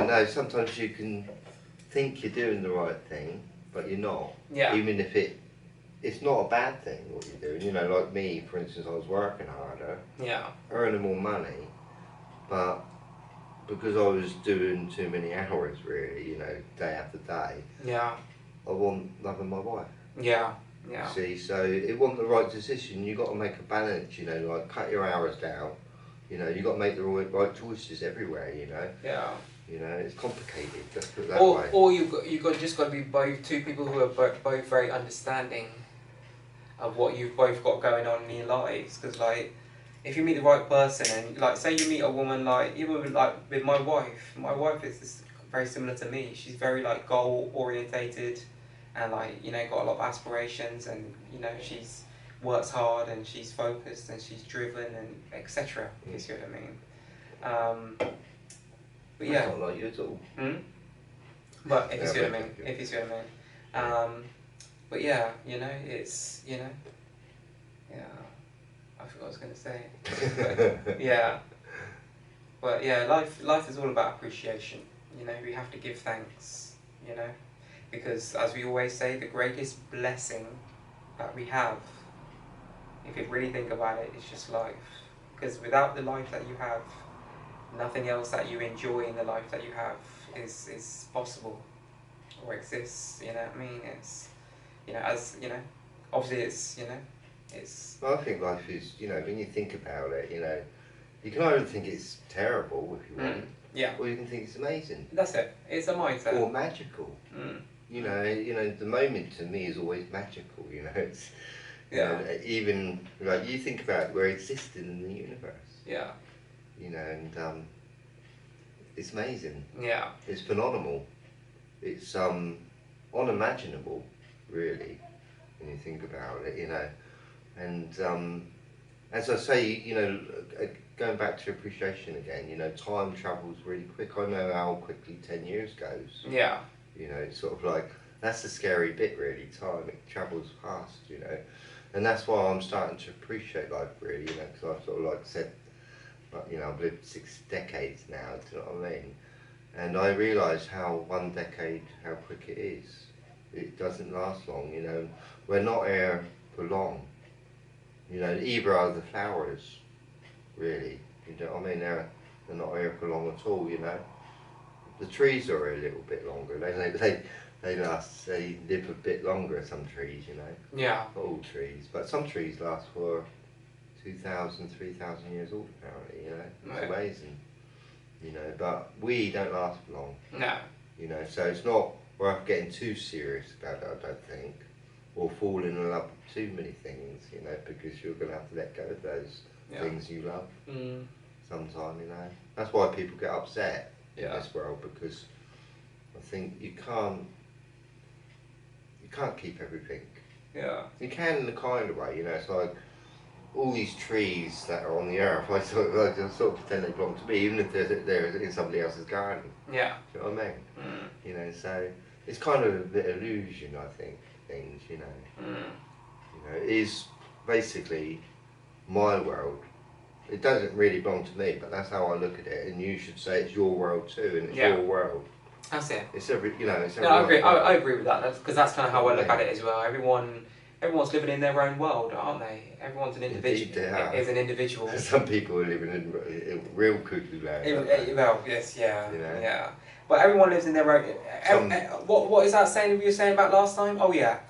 no, sometimes you can think you're doing the right thing, but you're not. Yeah. Even if it's not a bad thing what you're doing. You know, like me, for instance, I was working harder, Yeah. earning more money, but because I was doing too many hours, really, you know, day after day, Yeah. I wasn't loving my wife. Yeah. Yeah. See, so it wasn't the right decision. You got to make a balance, you know, like cut your hours down. You know, you got to make the right choices everywhere. You know. Yeah. You know, it's complicated. Let's put it that Or way. or you've got just got to be both two people who are both very understanding of what you've both got going on in your lives. Because like, if you meet the right person and like, say you meet a woman like even like with my wife is very similar to me. She's very like goal orientated, and like you know got a lot of aspirations, and you know she's works hard and she's focused and she's driven and etc. If you see what I mean. But yeah. That's not like you at all. But if you Yeah, see what I but- mean, if you see what I mean. But yeah, you know, it's, you know, yeah, I forgot what I was going to say. But, yeah. But yeah, life is all about appreciation. You know, we have to give thanks, you know, because as we always say, the greatest blessing that we have, if you really think about it, is just life. Because without the life that you have, nothing else that you enjoy in the life that you have is possible or exists. You know what I mean? It's, you know, as you know, obviously it's, you know, it's. Well, I think life is, you know, when you think about it, you know, you can either think it's terrible if you want, Yeah. or you can think it's amazing. That's it. It's a mindset. Or magical. You know, the moment to me is always magical. You know, it's. You Yeah. know, even like you think about we're existing in the universe. Yeah. You know, and it's amazing. Yeah. It's phenomenal. It's unimaginable, really, when you think about it. You know, and as I say, you know, going back to appreciation again. You know, time travels really quick. I know how quickly 10 years goes. Yeah. You know, it's sort of like that's the scary bit, really. Time, it travels fast. You know, and that's why I'm starting to appreciate life, really. You know, because I've sort of like said. You know, I've lived 6 decades now, do you know what I mean? And I realise how one decade, how quick it is. It doesn't last long, you know. We're not here for long. You know, either are the flowers, really. You know what I mean? They're not here for long at all, you know. The trees are a little bit longer. They last, they live a bit longer, some trees, you know. Yeah. Not all trees, but some trees last for 2,000, 3,000 years old apparently, you know. It's Right. amazing. You know, but we don't last long. No. You know, so it's not worth getting too serious about it, I don't think. Or falling in love with too many things, you know, because you're going to have to let go of those things you love sometime, you know. That's why people get upset in this world, because I think you can't keep everything. Yeah. You can in a kind of way, you know. It's like all these trees that are on the earth, I sort of pretend they belong to me, even if they're in somebody else's garden. Yeah. Do you know what I mean? You know, so it's kind of a bit of illusion, I think, things, you know. You know, it is basically my world. It doesn't really belong to me, but that's how I look at it, and you should say it's your world too, and it's your world. That's it. It's every, you know, it's No, I agree. I agree with that, because that's kind of how I look at it as well. Everyone's living in their own world, aren't they? Everyone's an individual. Indeed, they are. Is an individual. Some people are living in real cuckoo land. Well, yes, yeah, You know? yeah. But everyone lives in their own. What is that saying you were saying about last time? Oh yeah,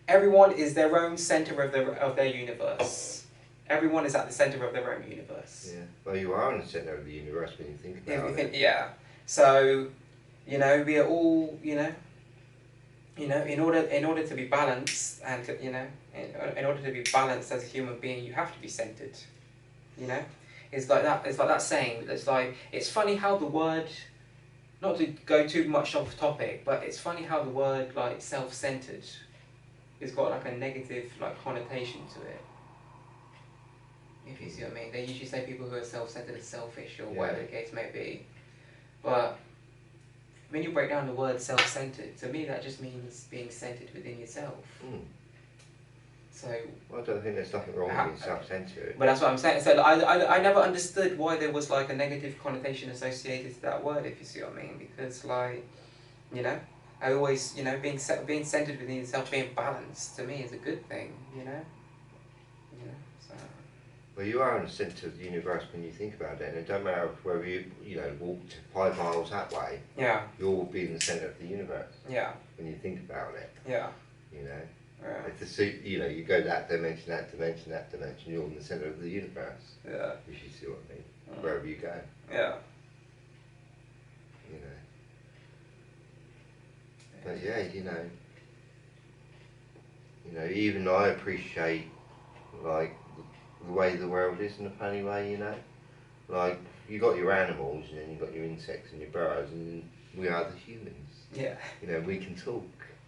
everyone is their own center of their universe. Everyone is at the center of their own universe. Yeah. Well, you are in the center of the universe when you think about it. Yeah. So, you know, we are all, you know, in order to be balanced, and to, you know, in order to be balanced as a human being, you have to be centered. You know, it's like that. It's like that saying. It's like, it's funny how the word, not to go too much off topic, but it's funny how the word like self-centered has got like a negative like connotation to it. If you see what I mean, they usually say people who are self-centered are selfish or whatever the case may be, but when you break down the word self-centered, to me that just means being centered within yourself. So. Well, I don't think there's nothing wrong with being self-centered. But that's what I'm saying. So I never understood why there was like a negative connotation associated to that word, if you see what I mean. Because like, you know, I always, you know, being centered within yourself, being balanced, to me is a good thing. You know. So. Well, you are in the centre of the universe when you think about it, and it don't matter whether you know, walked 5 miles that way. Yeah. You'll be in the centre of the universe. Yeah. When you think about it. Yeah. You know. Yeah. It's a suit. You know, you go that dimension, that dimension, that dimension. You're in the centre of the universe. Yeah. If you see what I mean. Wherever you go. Yeah. You know. But yeah, you know, even I appreciate like the way the world is in a funny way, you know. Like you got your animals, and then you got your insects and your birds, and we are the humans. Yeah. You know, we can talk,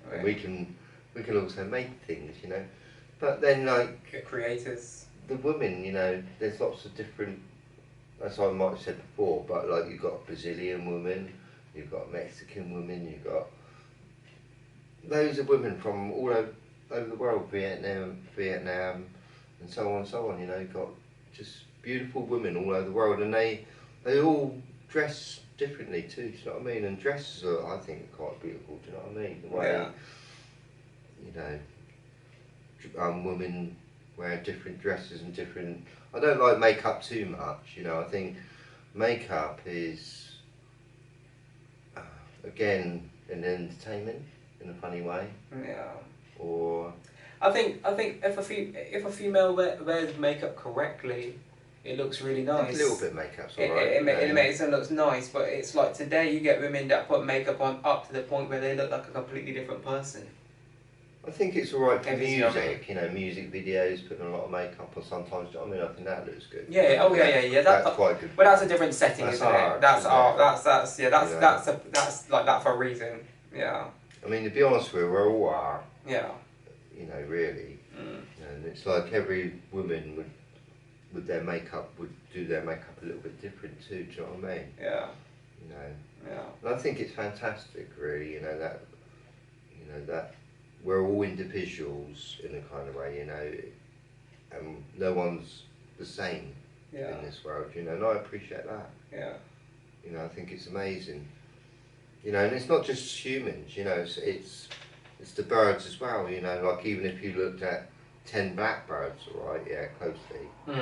Right. and we can also make things, you know. But then like creators, the women, you know, there's lots of different. As I might have said before, but like you've got Brazilian women, you've got Mexican women, you've got loads of women from all over the world, Vietnam, and so on and so on. You know, you've got just beautiful women all over the world, and they all dress differently too. Do you know what I mean? And dresses are, I think, quite beautiful. Do you know what I mean? The way, you know, women wear different dresses and different. I don't like makeup too much. You know, I think makeup is again an entertainment in a funny way. Yeah. Or I think if a female wears makeup correctly, it looks really nice. A little bit of makeup's alright. It makes them look nice, but it's like today you get women that put makeup on up to the point where they look like a completely different person. I think it's alright for music, you know, music videos, putting a lot of makeup on sometimes. Do you know what I mean? I think that looks good. Yeah. Oh yeah. That's quite good. But that's a different setting, That's isn't art, it? That's isn't art. it? That's like that for a reason. Yeah. I mean, to be honest with you, we all are. Yeah. You know, really. And it's like every woman would their makeup would do their makeup a little bit different too. Do you know what I mean? Yeah. You know. Yeah. And I think it's fantastic, really. You know that we're all individuals in a kind of way. You know, and no one's the same in this world. You know, and I appreciate that. Yeah. You know, I think it's amazing. You know, and it's not just humans. You know, it's the birds as well. You know, like even if you looked at 10 blackbirds, all right, yeah, closely, all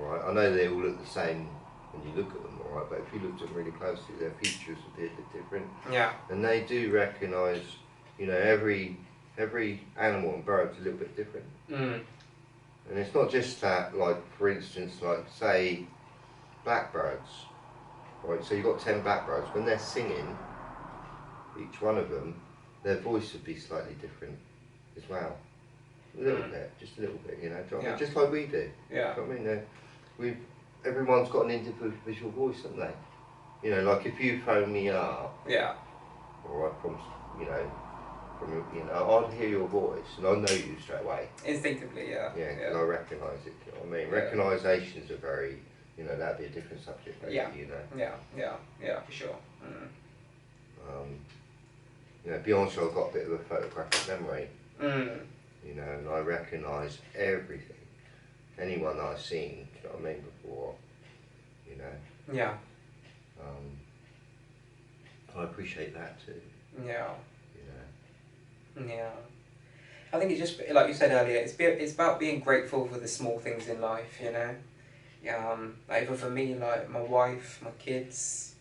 right. I know they all look the same when you look at them, all right, but if you looked at them really closely, their features would be a bit different. Yeah. And they do recognise, you know, every animal and bird's a little bit different. And it's not just that, like for instance, like say blackbirds, right? So you've got 10 blackbirds. When they're singing, each one of them, their voice would be slightly different as well. A little bit, just a little bit, you know. Do you know what I mean? Just like we do. Yeah. Do you know what I mean? Everyone's got an individual voice, haven't they? You know, like if you phone me up, yeah, all right, from I'd hear your voice and I know you straight away. Instinctively, yeah. Yeah, because I recognise it. You know what I mean? Recognisations are very, you know, that'd be a different subject. Maybe, you know. Yeah, for sure. You know, to be honest, I've got a bit of a photographic memory. You know, and I recognise everything, anyone that I've seen. Do you know what I mean? Before, you know. Yeah. I appreciate that too. Yeah. You know. Yeah. I think it's just like you said earlier. It's about being grateful for the small things in life. You know. Like even for me, like my wife, my kids,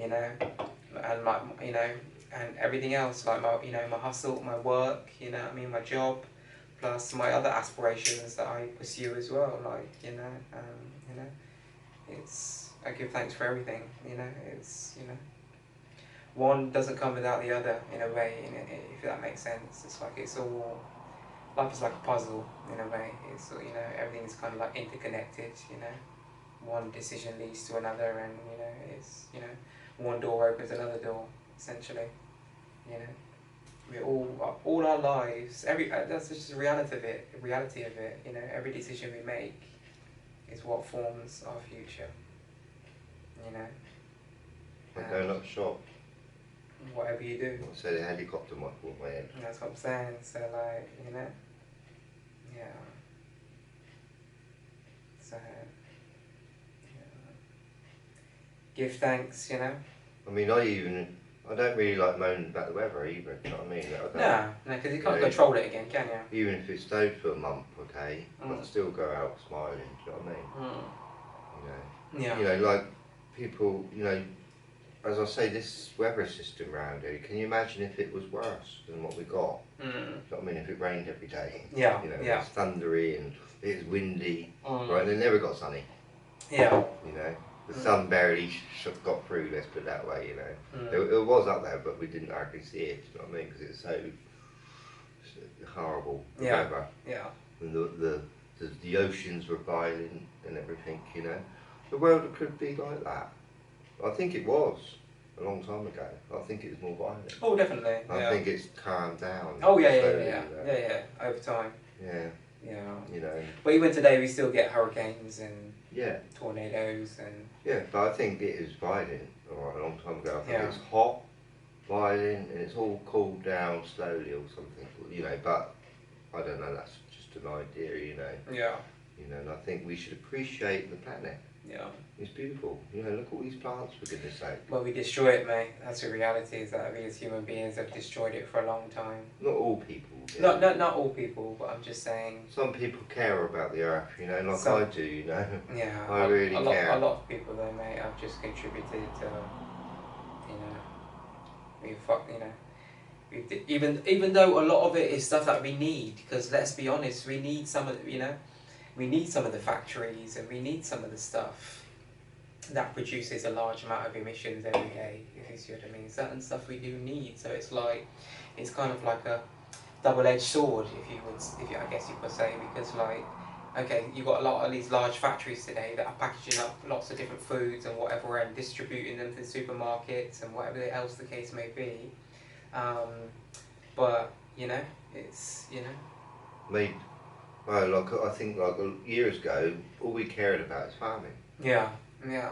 you know, and my and everything else, like my hustle, my work, you know what I mean, my job, plus my other aspirations that I pursue as well, like, you know, I give thanks for everything, you know, it's, you know, one doesn't come without the other, in a way, if that makes sense. It's like, it's all, life is like a puzzle, in a way. It's, you know, everything is kind of like interconnected, you know, one decision leads to another, and, you know, it's, you know, one door opens another door, essentially. You know, we all our lives. That's just the reality of it. You know, every decision we make is what forms our future. You know. Like going up shop. Whatever you do. So the helicopter might fall my head. That's what I'm saying. So like, you know, yeah. So, yeah. Give thanks, you know. I mean, I don't really like moaning about the weather either. Do you know what I mean? No, because you can't control it again, can you? Even if it snowed for a month, okay, I'd still go out smiling. Do you know what I mean? You know. Yeah. You know, like people. You know, as I say, this weather system around here. Can you imagine if it was worse than what we got? Do you know what I mean? If it rained every day. Yeah. You know, Yeah. it's thundery and it's windy. Right, and it never got sunny. Yeah. You know. The sun barely got through, let's put it that way, you know. It was up there, but we didn't actually see it, you know what I mean? Because it's so horrible, the weather. Yeah. And the oceans were violent and everything, you know. The world could be like that. I think it was a long time ago. I think it was more violent. Oh, definitely. I think it's calmed down. Oh, yeah, slowly, yeah, over time. Yeah. Yeah. You know. But even today, we still get hurricanes and tornadoes and. Yeah, but I think it is violent. A long time ago, I think it's hot, violent, and it's all cooled down slowly or something. You know, but I don't know. That's just an idea, you know. Yeah. You know, and I think we should appreciate the planet. Yeah. It's beautiful. You know, look at all these plants, for goodness sake. Well, we destroy it, mate. That's the reality, is that we as human beings have destroyed it for a long time. Not all people. Not all people, but I'm just saying. Some people care about the earth, you know, like I do, you know. Yeah. I really care. A lot of people, though, mate, have just contributed to, even though a lot of it is stuff that we need, because let's be honest, we need some of, we need some of the factories and we need some of the stuff that produces a large amount of emissions every day, if you see what I mean. Certain stuff we do need, so it's kind of like a double-edged sword, I guess you could say, because okay, you've got a lot of these large factories today that are packaging up lots of different foods and whatever and distributing them to the supermarkets and whatever else the case may be. But, it's, Well, I think years ago, all we cared about is farming. Yeah. You know,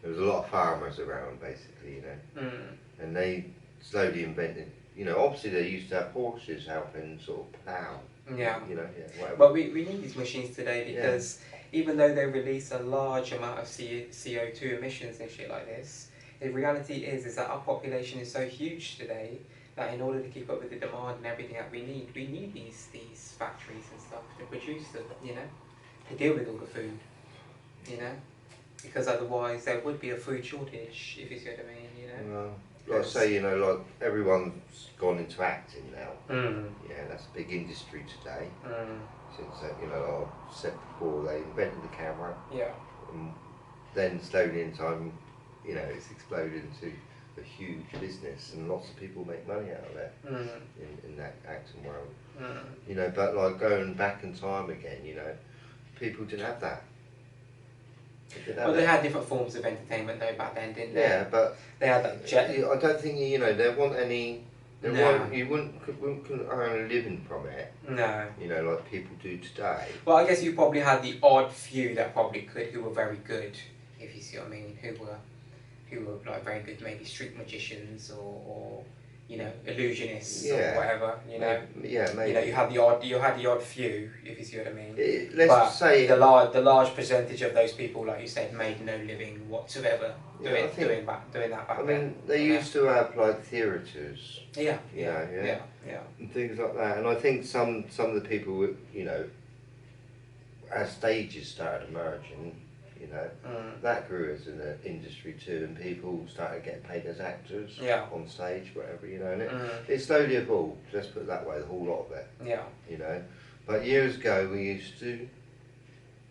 there was a lot of farmers around, basically, you know. And they slowly invented, obviously they used to have horses helping sort of plough. Yeah. Whatever. But we need these machines today because even though they release a large amount of CO2 emissions and shit like this, the reality is that our population is so huge today that in order to keep up with the demand and everything that we need these factories and stuff to produce them, to deal with all the food, because otherwise there would be a food shortage, if you see what I mean, Well, like I say, like everyone's gone into acting now. Yeah, that's a big industry today. Since, like I said before, they invented the camera. Yeah. And then slowly in time, it's exploded into a huge business, and lots of people make money out of it in that acting world. But like going back in time again, people didn't have that. They had different forms of entertainment though back then, didn't they? Yeah, but they had like I don't think there weren't any. You couldn't earn a living from it. No. Like people do today. Well, I guess you probably had the odd few that probably could, who were very good, if you see what I mean, who were like very good, maybe street magicians or illusionists or whatever. Yeah, maybe. You had the odd few, if you see what I mean. Let's say the large percentage of those people, like you said, made no living whatsoever doing that back then. I mean, they used to have like theatres. Yeah. And things like that, and I think some of the people, as stages started emerging, that grew as an industry too, and people started getting paid as actors on stage, whatever, and it slowly evolved. Let's put it that way, the whole lot of it. Yeah. But years ago we used to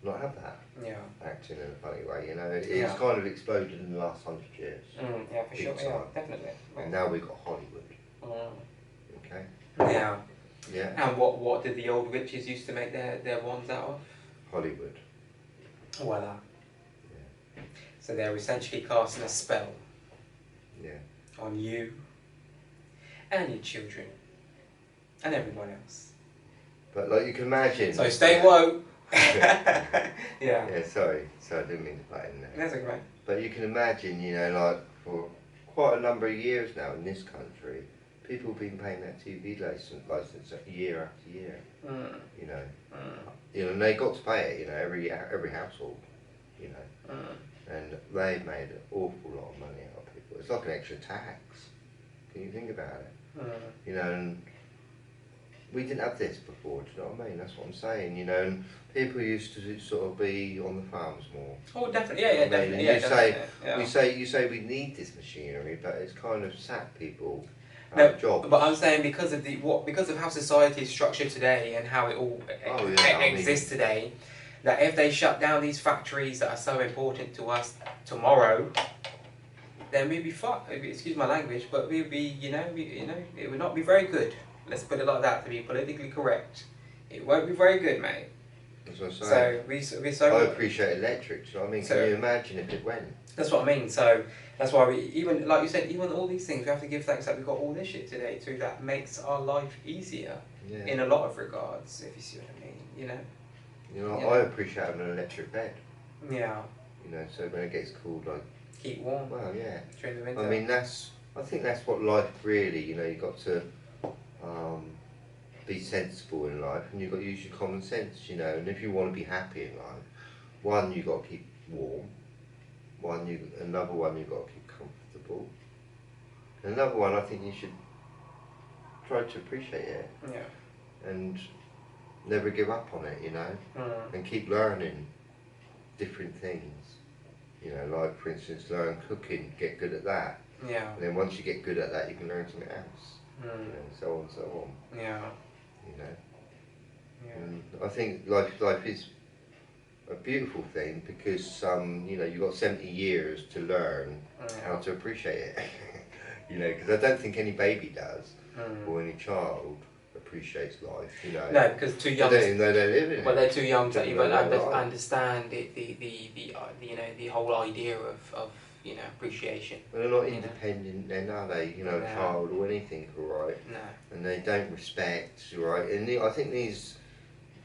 not have that. Yeah. Acting in a funny way, it's kind of exploded in the last 100 years. Yeah, for sure. Yeah, definitely. And now we've got Hollywood. Okay. Yeah. Yeah. And what did the old witches used to make their wands out of? Hollywood. Voila. So they're essentially casting a spell on you and your children and everyone else. But like you can imagine. So stay woke. Yeah. Yeah, sorry, I didn't mean to butt in there. That's okay. But you can imagine, like for quite a number of years now in this country, people have been paying that TV license year after year. You know, and they got to pay it. You know, every household. You know, and they made an awful lot of money out of people. It's like an extra tax. Can you think about it? You know, and we didn't have this before. Do you know what I mean? That's what I'm saying. You know, and people used to sort of be on the farms more. Oh, definitely. Yeah, yeah, definitely. Yeah, you definitely. say, you say we need this machinery, but it's kind of sacked people. No, jobs. but I'm saying because of how society is structured today and how it all exists today, that if they shut down these factories that are so important to us tomorrow, then we'd be fucked. Excuse my language, but we'd be, it would not be very good. Let's put it like that, to be politically correct. It won't be very good, mate. That's what I'm saying. So I appreciate electric. So I mean, can you imagine if it went? That's what I mean. So that's why we, even like you said, even all these things, we have to give thanks that we've got all this shit today too. That makes our life easier in a lot of regards. If you see what I mean, I appreciate having an electric bed. Yeah. You know, so when it gets cold, like keep warm. Well, yeah. During the winter. I mean, I think that's what life really. You know, you've got to be sensible in life, and you've got to use your common sense. You know, and if you want to be happy in life, one, you've got to keep warm. Another one you've got to keep comfortable. And another one, I think you should try to appreciate it. Yeah. And never give up on it, you know. And keep learning different things. You know, like for instance, learn cooking, get good at that. Yeah. And then once you get good at that, you can learn something else. You know, so on and so on. Yeah. You know. Yeah. And I think life is a beautiful thing because you've got 70 years to learn how to appreciate it. You know, because I don't think any baby does or any child appreciates life. You know. No, because too young. They don't even know they live in it. Well, they're too young to even understand the whole idea of appreciation. Well, they're not independent then, are they? You know, a child or anything, right? No. And they don't respect, right? And I think these,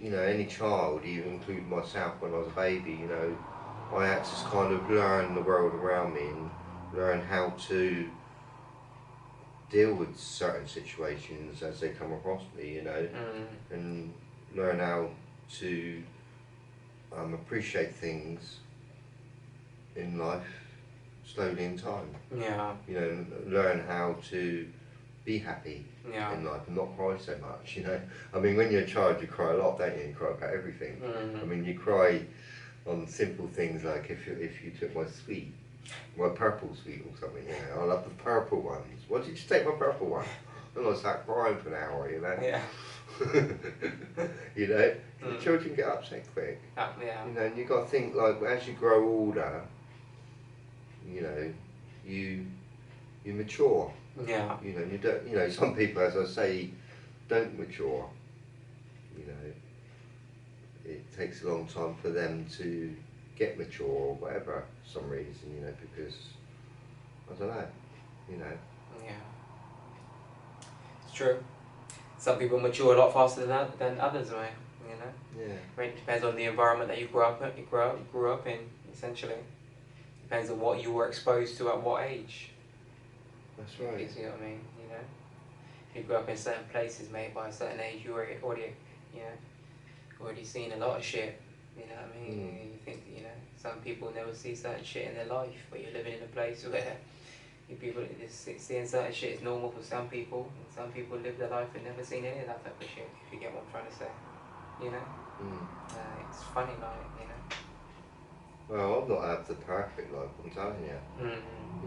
any child, even including myself when I was a baby, I had to kind of learn the world around me and learn how to deal with certain situations as they come across me, and learn how to appreciate things in life slowly in time. Yeah. Learn how to be happy in life and not cry so much, I mean, when you're a child, you cry a lot, don't you? You cry about everything. I mean, you cry on simple things like if you took my sweet, my purple sweet or something, I love the purple ones. Why did you take my purple one? And I start crying for an hour, Yeah. The children get upset quick. Yeah. And you got to think, like, as you grow older, you mature. Yeah. You don't. Some people, as I say, don't mature. It takes a long time for them to get mature or whatever, for some reason. Because I don't know. Yeah. It's true. Some people mature a lot faster than others, right? Yeah. It depends on the environment that you grew up in, essentially. Depends on what you were exposed to at what age. That's right. You see what I mean? If you grew up in certain places, mate, by a certain age, you already seen a lot of shit. You know what I mean? You think, some people never see certain shit in their life, but you're living in a place where people seeing certain shit is normal for some people, and some people live their life and never seen any of that type of shit. If you get what I'm trying to say, it's funny, Well, I've not had the perfect life, I'm telling you.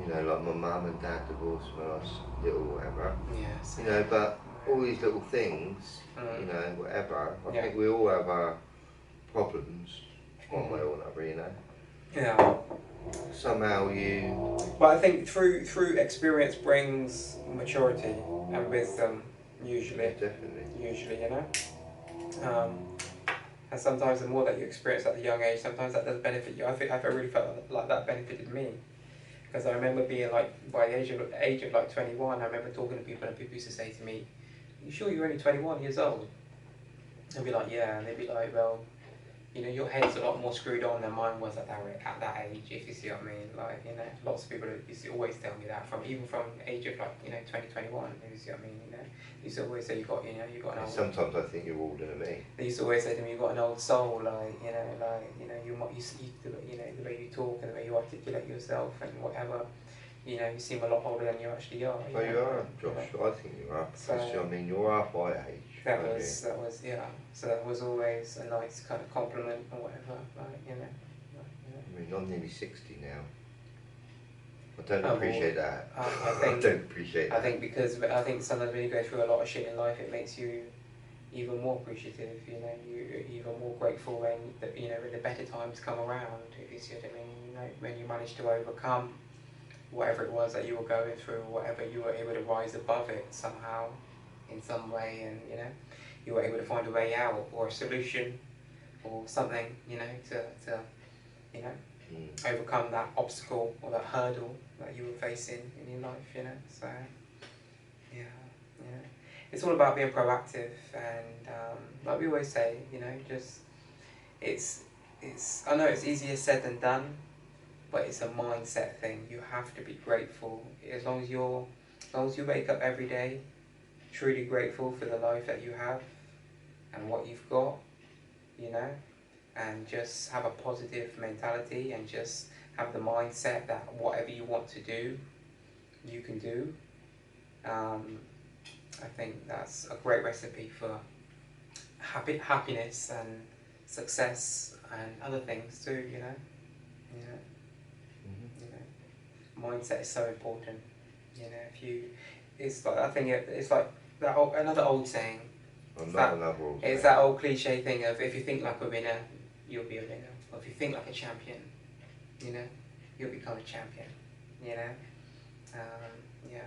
Like my mum and dad divorced when I was little, whatever. Yeah. But all these little things, whatever. I think we all have our problems, one way or another, Yeah. Somehow you. But I think through experience brings maturity and wisdom, usually. Yeah, definitely. Usually, and sometimes the more that you experience at a young age, sometimes that does benefit you. I really felt like that benefited me. Because I remember being like, by the age of like 21, I remember talking to people and people used to say to me, "You sure you're only 21 years old?" I'd be like, "Yeah," and they'd be like, "Well, you know, your head's a lot more screwed on than mine was at that age, if you see what I mean. Like, you know, lots of people used to always tell me that, even from the age of, like, you know, 20, 21, if you see what I mean, you know. They used to always say you got an old... Sometimes I think you're older than me. They used to always say to me, you got an old soul, like, you know, you know, the way you talk and the way you articulate yourself and whatever. You know, you seem a lot older than you actually are. Oh, you are, Josh. You know? I think you are. So, I mean, you're half my age. That was, yeah. So that was always a nice kind of compliment or whatever, like, you know. I mean, I'm nearly 60 now. I don't appreciate that. I don't appreciate that. I think sometimes when you go through a lot of shit in life, it makes you even more appreciative. You know, you're even more grateful when the better times come around. If you see what I mean, you know, when you manage to overcome whatever it was that you were going through, whatever, you were able to rise above it somehow, in some way, and you know, you were able to find a way out or a solution or something, you know, to you know, overcome that obstacle or that hurdle that you were facing in your life, you know. So yeah, it's all about being proactive, and like we always say, you know, just it's I know it's easier said than done, but it's a mindset thing. You have to be grateful. As long as you wake up every day truly grateful for the life that you have and what you've got, you know, and just have a positive mentality and just have the mindset that whatever you want to do, you can do. I think that's a great recipe for happiness and success and other things too, you know. Mindset is so important. You know, it's like, I think it's like another old saying. It's that old cliche thing of, if you think like a winner, you'll be a winner. Or if you think like a champion, you know, you'll become a champion. You know, yeah.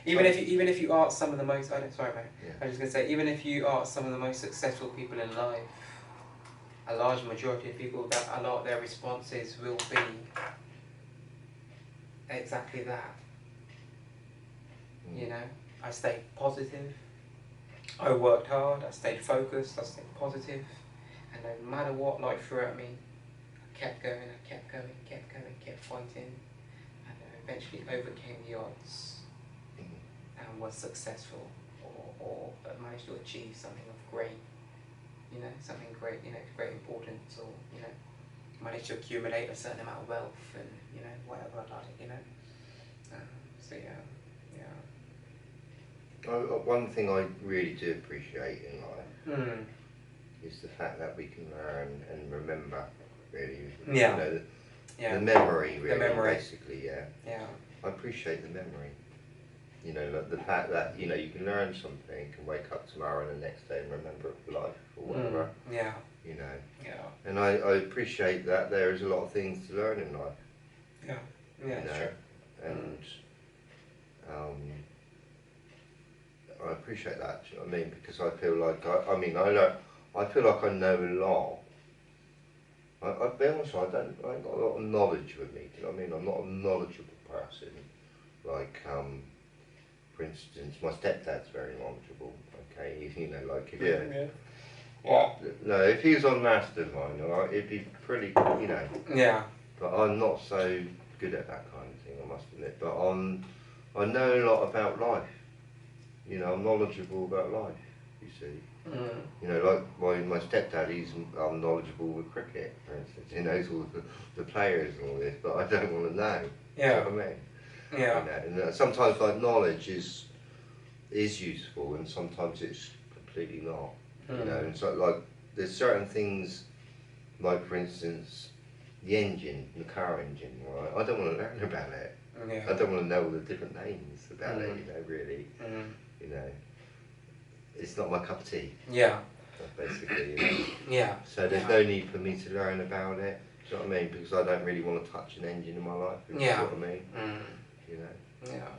You know, even if you ask some of the most, sorry mate, yeah. I was just gonna say, even if you ask some of the most successful people in life, a large majority of people, that a lot of their responses will be exactly that. You know, I stayed positive, I worked hard, I stayed focused, I stayed positive, and no matter what life threw at me, I kept going, kept fighting, and I eventually overcame the odds and was successful, or managed to achieve something of great, you know, something great, you know, great importance, or, you know, managed to accumulate a certain amount of wealth and, you know, whatever, like, you know. So yeah. One thing I really do appreciate in life is the fact that we can learn and remember, really. Yeah. You know, the memory, really, basically, yeah. Yeah. I appreciate the memory. You know, like the fact that, you know, you can learn something and wake up tomorrow and the next day and remember it for life or whatever. Yeah. You know. Yeah. And I appreciate that there is a lot of things to learn in life. Yeah. Yeah, you know? True. And I appreciate that, do you know what I mean? Because I feel like, I feel like I know a lot. I'll be honest, I ain't got a lot of knowledge with me, do you know what I mean? I'm not a knowledgeable person. Like, for instance, my stepdad's very knowledgeable, okay? You know, like, if he was on Mastermind, it'd be pretty, you know. Yeah. But I'm not so good at that kind of thing, I must admit. But I know a lot about life. You know, I'm knowledgeable about life, you see. You know, like my stepdad, he's knowledgeable with cricket, for instance. He knows all the players and all this, but I don't want to know. Yeah. You know what I mean? Yeah. You know, and sometimes like knowledge is useful, and sometimes it's completely not. You know, and so like there's certain things, like for instance, the engine, the car engine. Right? I don't want to learn about it. Yeah. I don't want to know all the different names about it. You know, really. You know, it's not my cup of tea. Yeah. Basically, you know. Yeah. So there's no need for me to learn about it. Do you know what I mean? Because I don't really want to touch an engine in my life. You know what I mean? You know. Yeah.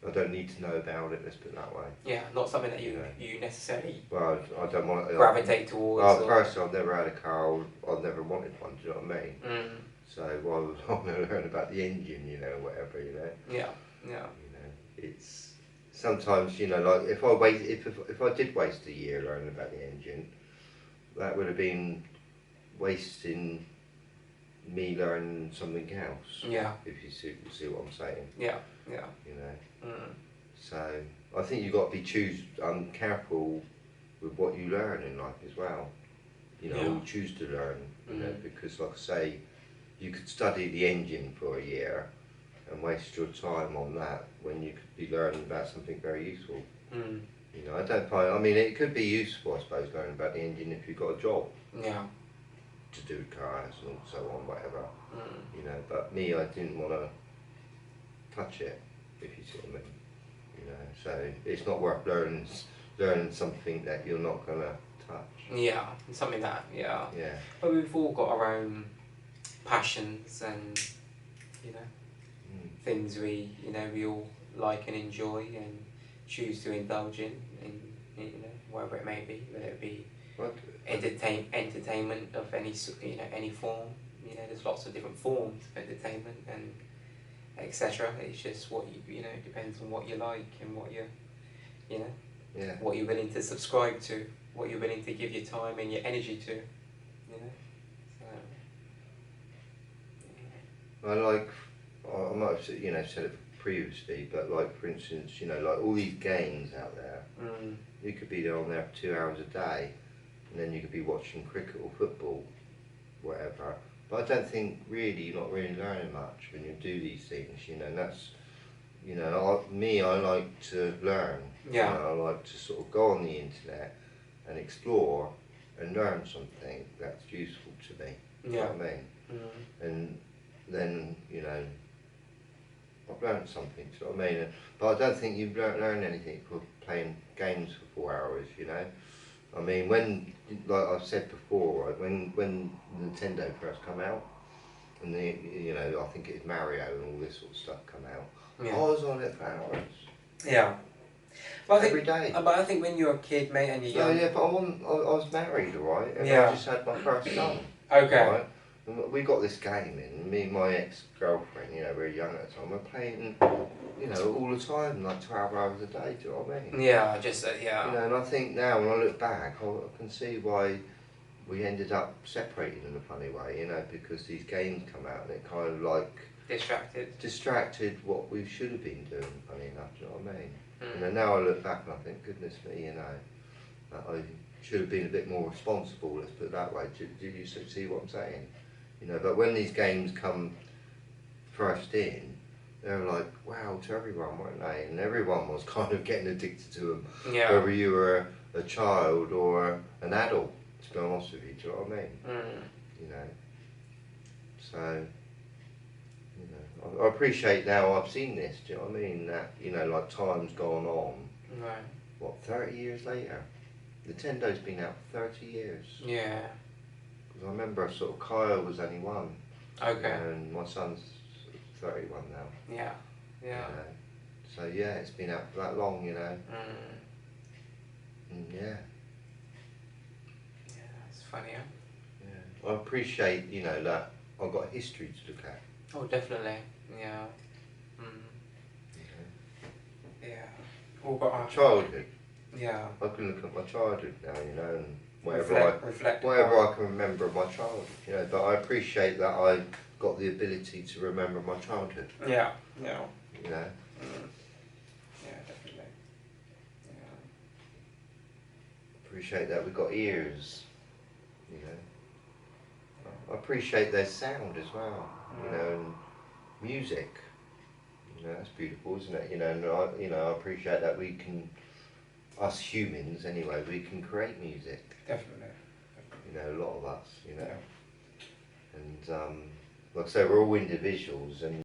I don't need to know about it. Let's put it that way. Yeah, not something that you necessarily. Well, I don't want to gravitate towards. Well, personally, I've never had a car. I've never wanted one. Do you know what I mean? So why would I want to learn about the engine? You know, whatever. You know. Yeah. Yeah. You know, it's. Sometimes, you know, like if I did waste a year learning about the engine, that would have been wasting me learning something else. Yeah. If you see what I'm saying. Yeah. Yeah. You know. Mm. So I think you've got to be careful with what you learn in life as well. You know, Yeah. or you choose to learn. You know, because like I say, you could study the engine for a year and waste your time on that when you could be learning about something very useful. Mm. You know, I don't find. I mean, it could be useful, I suppose, learning about the engine if you've got a job. Yeah. To do cars and so on, whatever. Mm. You know, but me, I didn't want to touch it, if you see what I mean. You know, so it's not worth learning something that you're not gonna touch. Yeah, something that, yeah. Yeah. But we've all got our own passions and, you know, things we all like and enjoy and choose to indulge in, you know, whatever it may be, whether it be entertainment of any any form. You know, there's lots of different forms of entertainment and etc. It's just what you know, it depends on what you like and what you know, Yeah. what you're willing to subscribe to, what you're willing to give your time and your energy to, you know. So, I like, I might have said it previously, but like for instance, you know, like all these games out there, you could be on there for 2 hours a day, and then you could be watching cricket or football, whatever. But I don't think really you're not really learning much when you do these things, you know. And that's, you know, I like to learn. Yeah. You know, I like to sort of go on the internet and explore and learn something that's useful to me. Yeah. You know what I mean? And then, you know, I've learned something, do you know what I mean? But I don't think you learn anything for playing games for 4 hours, you know? I mean, when, like I've said before, right, when Nintendo first come out, and you know, I think it's Mario and all this sort of stuff come out, yeah. I was on it for hours. Yeah. Well, Every day. But I think when you're a kid, mate, and you're young... Yeah, but I was married, alright, and yeah. I just had my first son. Okay. Right? And we got this game in, me and my ex-girlfriend, you know, we were young at the time, we're playing, you know, all the time, like 12 hours a day, do you know what I mean? Yeah, just, yeah. You know, and I think now when I look back, I can see why we ended up separating in a funny way, you know, because these games come out and it kind of like... Distracted what we should have been doing, funny enough, do you know what I mean? You know, now I look back and I think, goodness me, you know, I should have been a bit more responsible, let's put it that way. Do you see what I'm saying? You know, but when these games come first in, they were like, wow, to everyone, weren't they? And everyone was kind of getting addicted to them, yeah. whether you were a child or an adult, to be honest with you, do you know what I mean? You know, so, you know, I appreciate now I've seen this, do you know what I mean? That, you know, like time's gone on, right. What, 30 years later? Nintendo's been out for 30 years. Yeah. Because I remember sort of Kyle was only 1. Okay. And my son's 31 now. Yeah. Yeah. You know? So yeah, it's been out for that long, you know. And yeah. Yeah, it's funny, huh? Yeah. I appreciate, you know, that I've got history to look at. Oh, definitely. Yeah. Yeah. All got our childhood. Yeah. I can look at my childhood now, you know, and whatever I can remember of my childhood, you know. But I appreciate that I got the ability to remember my childhood. Yeah. Yeah. You know. Yeah, definitely. Yeah. Appreciate that we got ears. You know. I appreciate their sound as well. You know, and music. You know, that's beautiful, isn't it? You know, and I appreciate that we can, us humans anyway, we can create music. Definitely. You know, a lot of us, you know. Yeah. And like I say, we're all individuals, and